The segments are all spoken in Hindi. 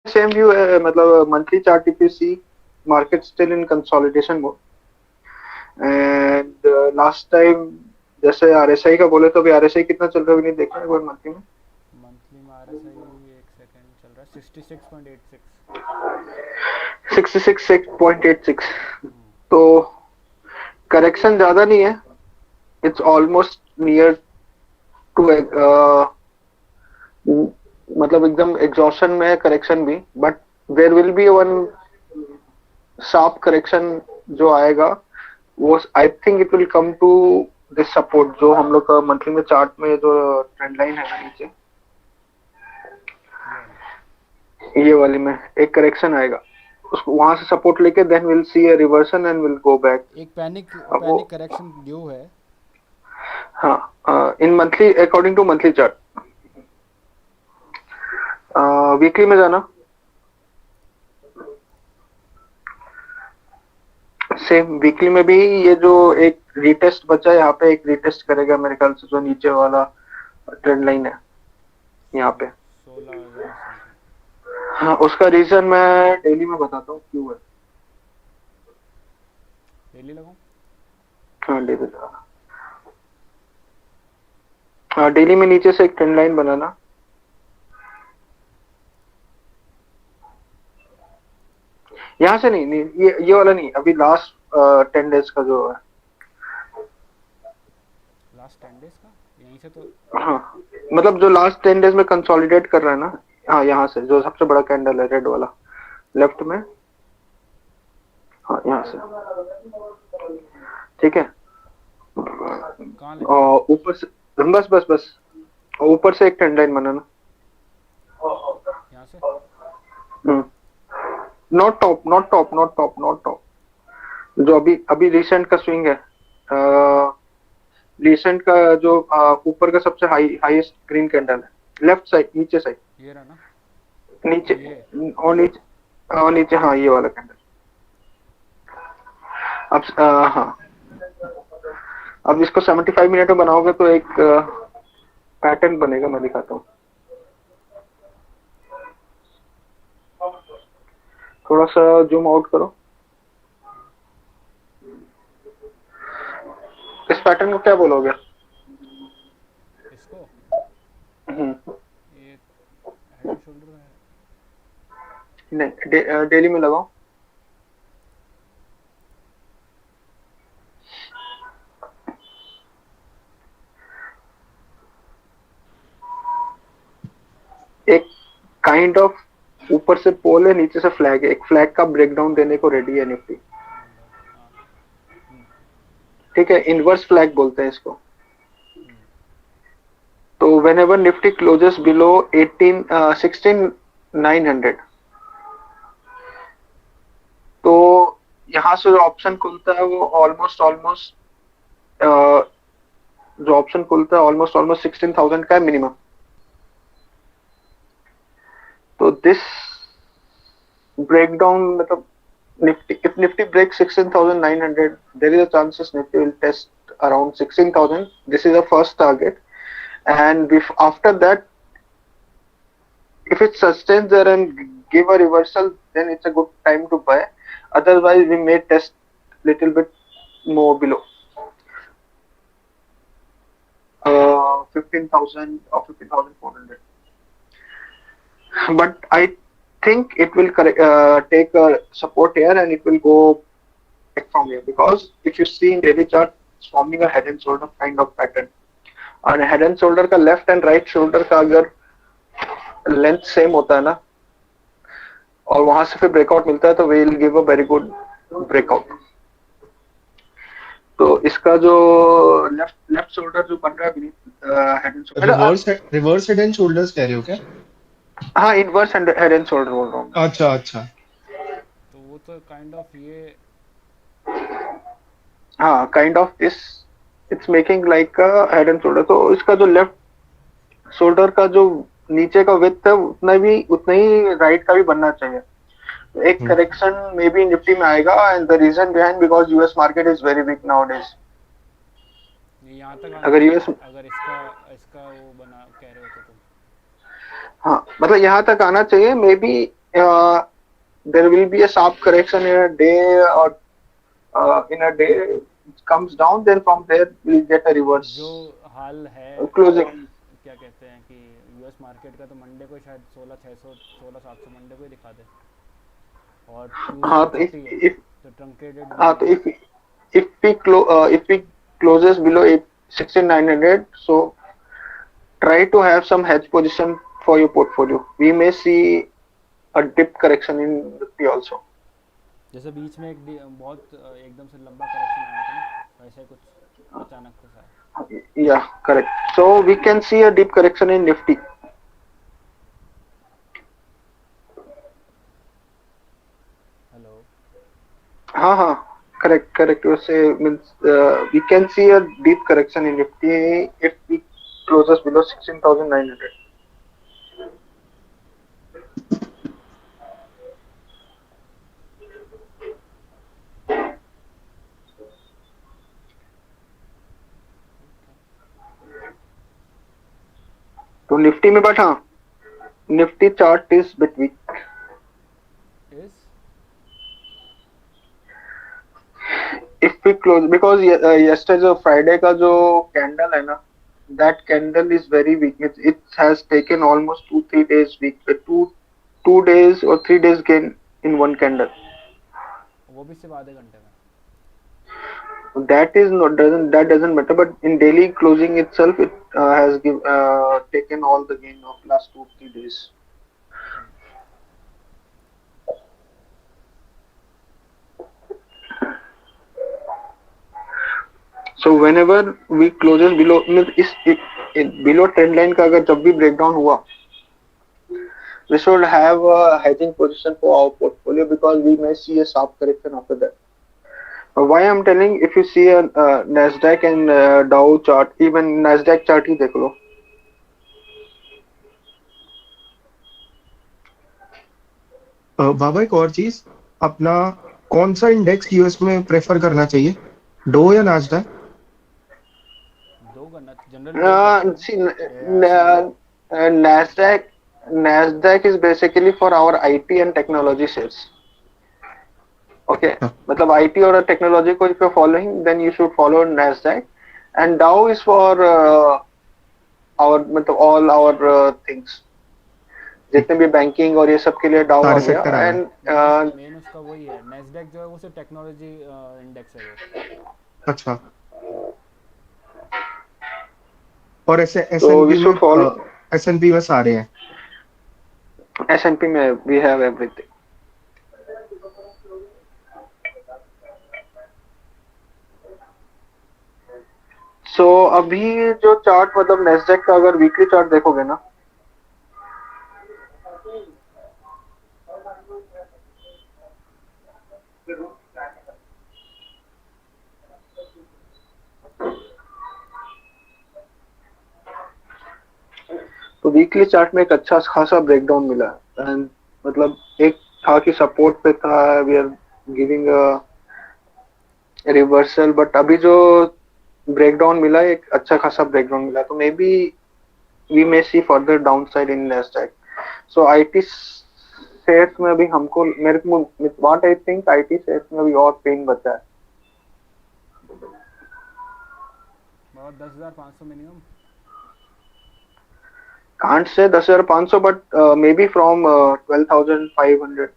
सेम व्यू है, मतलब monthly chart if you see, market still in consolidation mode. And last time जैसे आरएसआई का बोले तो अभी आरएसआई कितना चल रहा है, अभी नहीं देखा एक बार मंथली में। मंथली में आरएसआई एक सेकंड चल रहा है 66.86। 66.86। तो करेक्शन ज्यादा नहीं है, इट्स ऑलमोस्ट नियर टू, मतलब एकदम एग्जॉशन में है करेक्शन भी, but there will be one sharp correction जो आएगा, वो I think it will come to this support जो हम लोग का मंथली में चार्ट में जो ट्रेंड लाइन है ना नीचे, ये वाला। ये वाली में एक करेक्शन आएगा, उसको वहां से सपोर्ट लेके then will see a reversion and will go back. एक पैनिक अब वो, पैनिक करेक्शन ड्यू है। हाँ, in monthly according to monthly chart. Weekly में जाना, सेम वीकली में भी ये जो एक रीटेस्ट बचा है यहाँ पे, एक रीटेस्ट करेगा मेरे ख्याल से, जो नीचे वाला ट्रेंड लाइन है यहाँ पे। 16,000 समथिंग। हाँ, उसका रीजन मैं डेली में बताता हूँ क्यों है। डेली लगाऊं? हाँ डेली लगाना। हाँ डेली में नीचे से एक ट्रेंड लाइन बनाना, यहाँ से नहीं, नहीं ये वाला नहीं, अभी लास्ट 10 डेज का जो है। लास्ट 10 डेज का यहीं से तो। हाँ, मतलब जो लास्ट 10 डेज में कंसोलिडेट कर रहा है ना, हाँ यहाँ से जो सबसे बड़ा कैंडल है रेड वाला लेफ्ट में, हाँ यहाँ से, ठीक है। कहाँ लगाऊं? और ऊपर से, बस बस बस, ऊपर से एक ट्रेंड लाइन बनाना। यहाँ से। Not top, not top, not top, not top, जो अभी अभी रिसेंट का स्विंग है, रिसेंट का जो ऊपर का सबसे हाईएस्ट ग्रीन कैंडल है, लेफ्ट साइड नीचे साइड, ये रहा ना? नीचे, ये। और नीचे, और नीचे, हाँ ये वाला कैंडल। अब हाँ, अब इसको 75 मिनट में बनाओगे तो एक पैटर्न बनेगा, मैं दिखाता हूँ। थोड़ा सा जूम आउट करो, इस पैटर्न को क्या बोलोगे? इसको। हम्म, ये हेड एंड शोल्डर है। नहीं डेली में लगाओ। एक काइंड ऑफ ऊपर से पोल है, नीचे से फ्लैग है, एक फ्लैग का ब्रेकडाउन देने को रेडी है निफ्टी। हाँ। हम्म। ठीक है, इनवर्स फ्लैग बोलते हैं इसको। हम्म। तो whenever Nifty closes below 18 16,900, तो यहाँ से जो ऑप्शन खुलता है वो ऑलमोस्ट ऑलमोस्ट, जो ऑप्शन खुलता है ऑलमोस्ट ऑलमोस्ट 16,000 का है मिनिमम। तो दिस ब्रेकडाउन मतलब, Nifty, if Nifty breaks 16,900, there is a chances Nifty will test around 16,000. This is the first target, and if after that, if it sustains there and give a reversal, then it's a good time to buy. Otherwise, we may test little bit more below 15,000 or 15,400. But I think it will take a support here and it will go back from here, because if you see in daily chart, it's forming a head and shoulder kind of pattern, और हेड एंड शोल्डर का लेफ्ट एंड राइट शोल्डर का अगर लेंथ सेम होता है ना, और वहां से फिर ब्रेकआउट मिलता है, तो we will give a very good breakout. तो इसका जो लेफ्ट लेफ्ट शोल्डर जो बन रहा है head and shoulder, reverse head and shoulders कह रहे हो क्या? हाँ इनवर्स हेड एंड शोल्डर बोल रहा हूँ। अच्छा अच्छा। तो वो तो काइंड ऑफ ये। हाँ kind of this, it's making like head and shoulder. तो इसका जो लेफ्ट शोल्डर का जो नीचे का विड्थ है, उतना ही राइट का भी बनना चाहिए। तो एक हम्म। करेक्शन मे बी निफ्टी में आएगा, and the reason behind, because US market is very weak nowadays. ये यहाँ तक आना अगर यूएस, चाहिए अगर इसका इसका वो बना कह रहे हो तो तुम। हाँ मतलब यहाँ तक आना चाहिए, may be uh, there will be a sharp correction in a day, or in a day it comes down, then from there we'll get a जो reverse हाल है closing. क्या कहते हैं कि यूएस मार्केट का, तो मंडे को शायद 16,600 16,700 मंडे को ही दिखा दे, और हाँ ट्यूसडे तो छुट्टी है, if तो ट्रंकेटेड भी हाँ नहीं तो है. if we closes below 16,900, so try to have some hedge position for your portfolio. We may see a dip correction in Nifty also. जैसे बीच में बहुत एकदम से लंबा करेक्शन आया था ना, वैसे कुछ अचानक से आया. Yeah, correct. So we can see a deep correction in Nifty. Hello. हाँ हाँ, correct. You say means we can see a deep correction in Nifty if we closes below 16,900. तो निफ्टी में बट हाँ, Nifty chart is bit weak. Is If we close because yesterday जो Friday का जो कैंडल है ना, that candle is very weak. It has taken almost 2-3 days week, 2 days or 3 days gain in one candle. वो भी सिर्फ आधे घंटे में. That doesn't matter. But in daily closing itself, it has taken all the gain of last 2-3 days. So whenever we closes below means below trend line का अगर जब भी breakdown हुआ, we should have a hedging position for our portfolio because we may see a sharp correction after that. Why I'm telling, if you see a Nasdaq and Dow chart, even Nasdaq chart ही देख लो. बाबा एक और चीज, अपना कौन सा इंडेक्स यूएस में प्रेफर करना चाहिए, डो या नास्डैक? दो करना जनरली दो कहते हैं. See, Nasdaq is basically for our IT and technology shares. Okay, मतलब IT और technology को if you're following, then you should follow Nasdaq, and Dow is for our मतलब all our things. जितने भी बैंकिंग और ये सब के लिए डाउ आ सारे गया. सेक्टर आ गए. एंड मेन उसका वही है. नेस्डैक जो है वो सिर्फ टेक्नोलॉजी इंडेक्स है वो. अच्छा, और ऐसे so we S&P should follow में, एसएनपी में सारे हैं. S&P में we have everything. So अभी जो चार्ट मतलब Nasdaq का अगर वीकली चार्ट देखोगे ना, तो वीकली चार्ट में एक अच्छा खासा ब्रेकडाउन मिला. एंड मतलब एक था कि सपोर्ट पे था, we are giving a reversal, but अभी जो ब्रेकडाउन मिला, एक अच्छा खासा ब्रेकडाउन मिला, तो maybe we may see further downside in Nasdaq. So IT shares में अभी हमको मेरे को what I think IT shares में अभी और पेन बचा है. बहुत 10,500 minimum. Can't say 10,500, but maybe from 12,500,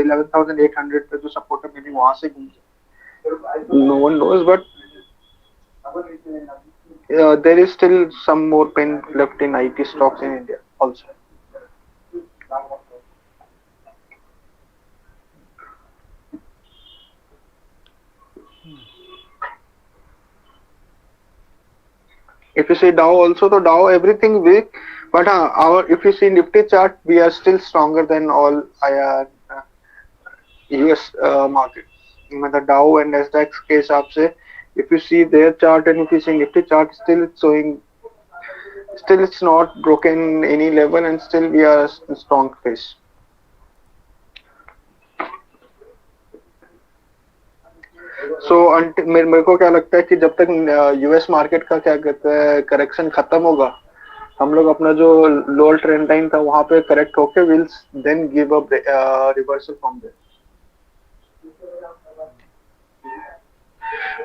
11,800 पे जो सपोर्ट है, maybe वहां से घूम जाए. No one knows, but there is still some more pain left in IT stocks in India also. If you see Dow also, तो Dow everything weak, but our if you see Nifty chart, we are still stronger than all US market. मतलब Dow and Nasdaq के हिसाब से, if you see their chart and if you see Nifty chart, still it's showing, still it's not broken any level, and still we are in strong phase. So मेरे को क्या लगता है कि जब तक यूएस मार्केट का क्या कहते हैं करेक्शन खत्म होगा, हम लोग अपना जो लोअर ट्रेंड लाइन था वहां पे करेक्ट होके will then give a reversal from there.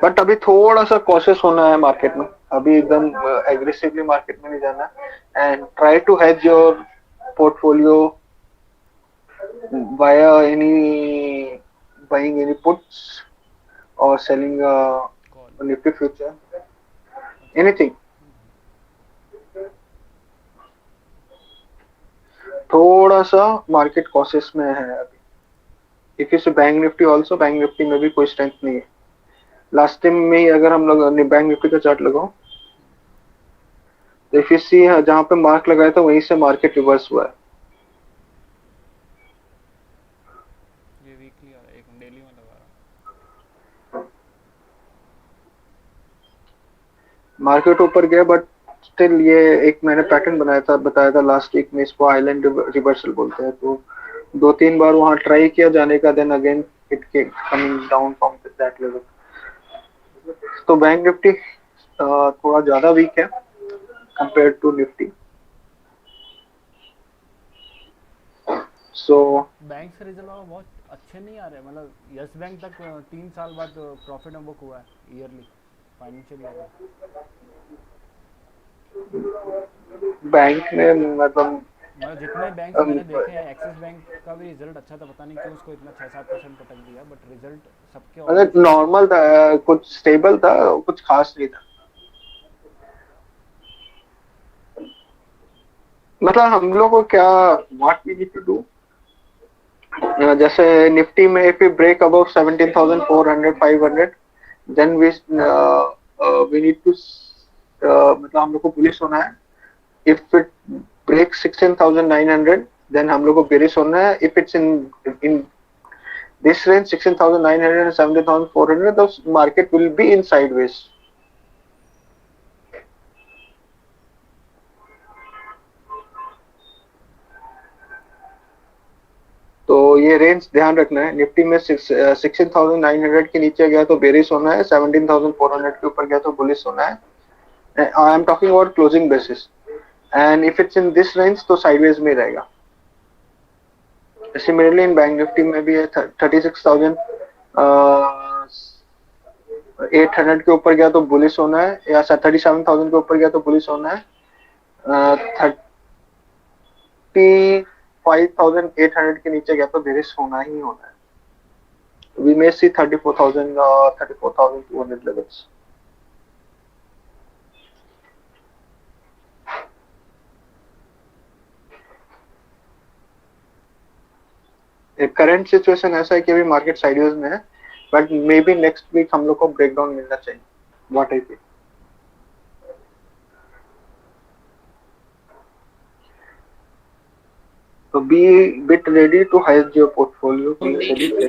But अभी थोड़ा सा कॉशियस होना है मार्केट में, अभी एकदम एग्रेसिवली मार्केट में नहीं जाना, and try to hedge your portfolio via any buying any puts or selling call. a Nifty future, अच्छा। anything. थोड़ा सा मार्केट कॉशियस में है अभी। If you bank Nifty also, bank Nifty में भी कोई स्ट्रेंथ नहीं है। लास्ट टाइम में ही अगर हम लोग बैंक निफ्टी का चार्ट लगाओ तो इफ यू सी जहाँ पे मार्क लगाया था वहीं से मार्केट रिवर्स हुआ है। ये वीकली आ रहा है, एक डेली में लगा रहा मार्केट ऊपर गया बट स्टिल ये एक मैंने पैटर्न बनाया था, बताया था लास्ट वीक में, इसको आइलैंड रिवर्सल बोलते हैं। तो 2-3 बार वहां ट्राई किया जाने का, then again it coming down from that level. तो बैंक निफ्टी थोड़ा ज्यादा वीक है compare to Nifty. So bank से रिजल्ट वाला बहुत अच्छे नहीं आ रहे, मतलब यस बैंक तक 3 साल बाद प्रॉफिट में बुक हुआ है ईयरली, फाइनेंशियल ईयर में। बैंक ने मतलब मतलब जितने बैंक्स मैंने देखे हैं, एक्सिस बैंक का भी रिजल्ट अच्छा था, पता नहीं क्यों उसको इतना 6-7% पटक दिया, बट रिजल्ट सबके मतलब ऑलमोस्ट अच्छे थे। नॉर्मल था, कुछ स्टेबल था, कुछ खास नहीं था। मतलब हम लोग को क्या, what we need to do, जैसे निफ्टी में if we break above 17,400 500 then we need to, मतलब हम लोग को बुलिश होना है। इफ इट ब्रेक 16,900 देन हम लोग को बेरिश होना है। If it's in this range 16,900 and 17,400 the market will be in sideways. तो ये रेंज ध्यान रखना है। निफ्टी में 16,900 के नीचे गया तो बेरिश होना है, 17,400 के ऊपर गया तो बुलिश होना है। I am talking about closing basis, and if it's in this range तो साइडवेज में रहेगा। सिमिलरली इन बैंक निफ्टी में भी है 36,800 के ऊपर गया तो बुलिश होना है, या 37,000 के ऊपर गया तो बुलिश होना है। 35,800 के नीचे गया तो बेरिश होना ही होना है। We may see 34,000 or 34,200 levels. Current situation ऐसा है कि अभी मार्केट साइडवेज में है, but maybe next week हम लोग को ब्रेकडाउन मिलना चाहिए, व्हाट आई थिंक। तो be bit ready to hedge your portfolio.